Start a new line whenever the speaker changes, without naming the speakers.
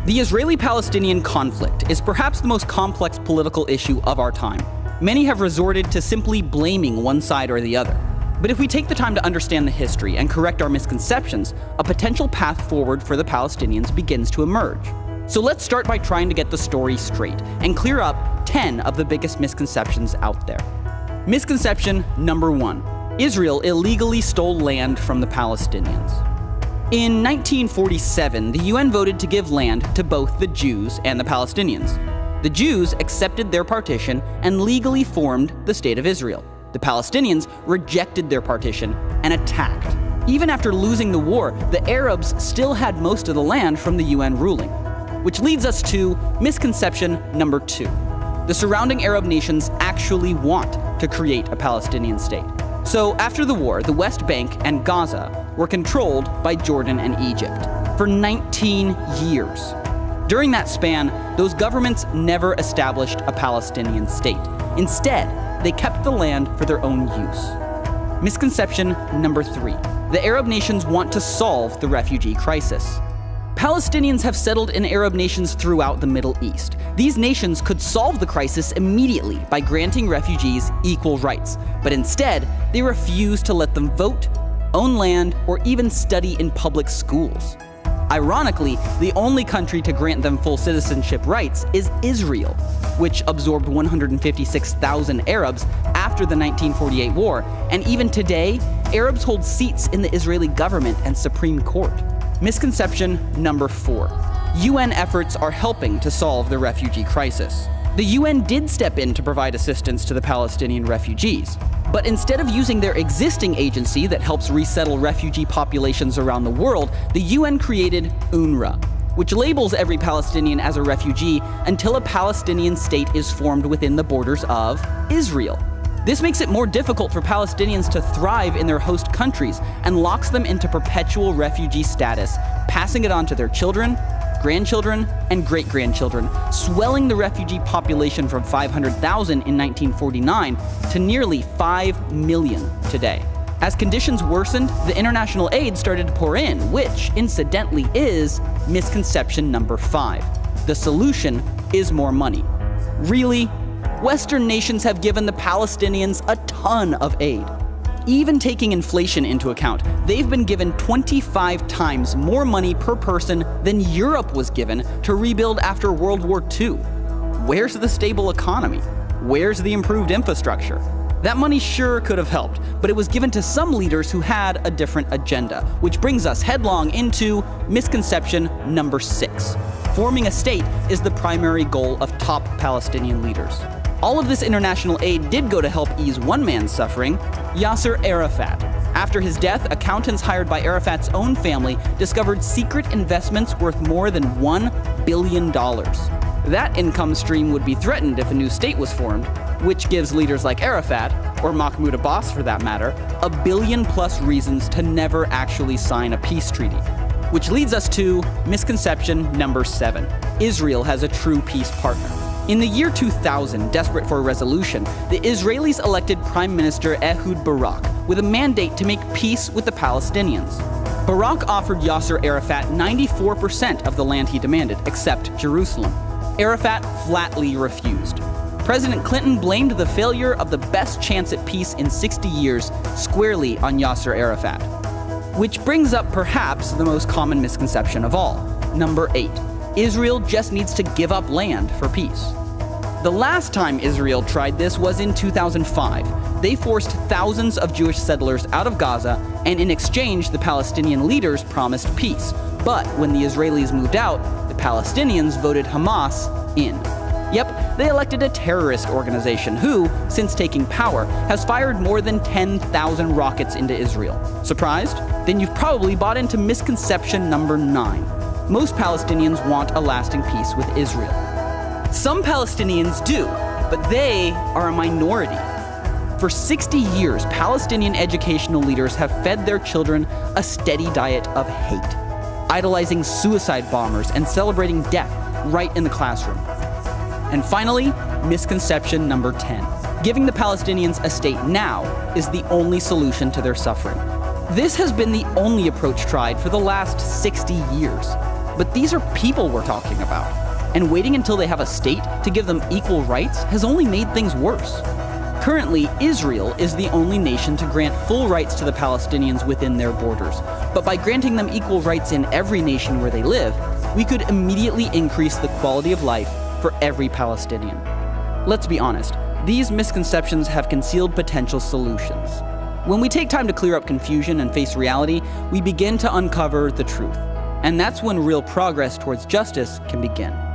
The Israeli-Palestinian conflict is perhaps the most complex political issue of our time. Many have resorted to simply blaming one side or the other. But if we take the time to understand the history and correct our misconceptions, a potential path forward for the Palestinians begins to emerge. So let's start by trying to get the story straight and clear up 10 of the biggest misconceptions out there. Misconception number 1. Israel illegally stole land from the Palestinians. In 1947, the UN voted to give land to both the Jews and the Palestinians. The Jews accepted their partition and legally formed the State of Israel. The Palestinians rejected their partition and attacked. Even after losing the war, the Arabs still had most of the land from the UN ruling. Which leads us to misconception number 2. The surrounding Arab nations actually want to create a Palestinian state. So after the war, the West Bank and Gaza were controlled by Jordan and Egypt for 19 years. During that span, those governments never established a Palestinian state. Instead, they kept the land for their own use. Misconception number 3. The Arab nations want to solve the refugee crisis. Palestinians have settled in Arab nations throughout the Middle East. These nations could solve the crisis immediately by granting refugees equal rights, but instead, they refuse to let them vote, own land, or even study in public schools. Ironically, the only country to grant them full citizenship rights is Israel, which absorbed 156,000 Arabs after the 1948 war, and even today, Arabs hold seats in the Israeli government and Supreme Court. Misconception number 4. UN efforts are helping to solve the refugee crisis. The UN did step in to provide assistance to the Palestinian refugees, but instead of using their existing agency that helps resettle refugee populations around the world, the UN created UNRWA, which labels every Palestinian as a refugee until a Palestinian state is formed within the borders of Israel. This makes it more difficult for Palestinians to thrive in their host countries and locks them into perpetual refugee status, passing it on to their children, grandchildren, and great-grandchildren, swelling the refugee population from 500,000 in 1949 to nearly 5 million today. As conditions worsened, the international aid started to pour in, which, incidentally, is misconception number 5. The solution is more money. Really? Western nations have given the Palestinians a ton of aid. Even taking inflation into account, they've been given 25 times more money per person than Europe was given to rebuild after World War II. Where's the stable economy? Where's the improved infrastructure? That money sure could have helped, but it was given to some leaders who had a different agenda, which brings us headlong into misconception number 6. Forming a state is the primary goal of top Palestinian leaders. All of this international aid did go to help ease one man's suffering, Yasser Arafat. After his death, accountants hired by Arafat's own family discovered secret investments worth more than $1 billion. That income stream would be threatened if a new state was formed, which gives leaders like Arafat, or Mahmoud Abbas for that matter, $1 billion+ reasons to never actually sign a peace treaty. Which leads us to misconception number 7. Israel has a true peace partner. In the year 2000, desperate for a resolution, the Israelis elected Prime Minister Ehud Barak with a mandate to make peace with the Palestinians. Barak offered Yasser Arafat 94% of the land he demanded, except Jerusalem. Arafat flatly refused. President Clinton blamed the failure of the best chance at peace in 60 years squarely on Yasser Arafat. Which brings up perhaps the most common misconception of all. Number 8. Israel just needs to give up land for peace. The last time Israel tried this was in 2005. They forced thousands of Jewish settlers out of Gaza, and in exchange, the Palestinian leaders promised peace. But when the Israelis moved out, the Palestinians voted Hamas in. Yep, they elected a terrorist organization who, since taking power, has fired more than 10,000 rockets into Israel. Surprised? Then you've probably bought into misconception number 9. Most Palestinians want a lasting peace with Israel. Some Palestinians do, but they are a minority. For 60 years, Palestinian educational leaders have fed their children a steady diet of hate, idolizing suicide bombers and celebrating death right in the classroom. And finally, misconception number 10. Giving the Palestinians a state now is the only solution to their suffering. This has been the only approach tried for the last 60 years. But these are people we're talking about, and waiting until they have a state to give them equal rights has only made things worse. Currently, Israel is the only nation to grant full rights to the Palestinians within their borders. But by granting them equal rights in every nation where they live, we could immediately increase the quality of life for every Palestinian. Let's be honest, these misconceptions have concealed potential solutions. When we take time to clear up confusion and face reality, we begin to uncover the truth. And that's when real progress towards justice can begin.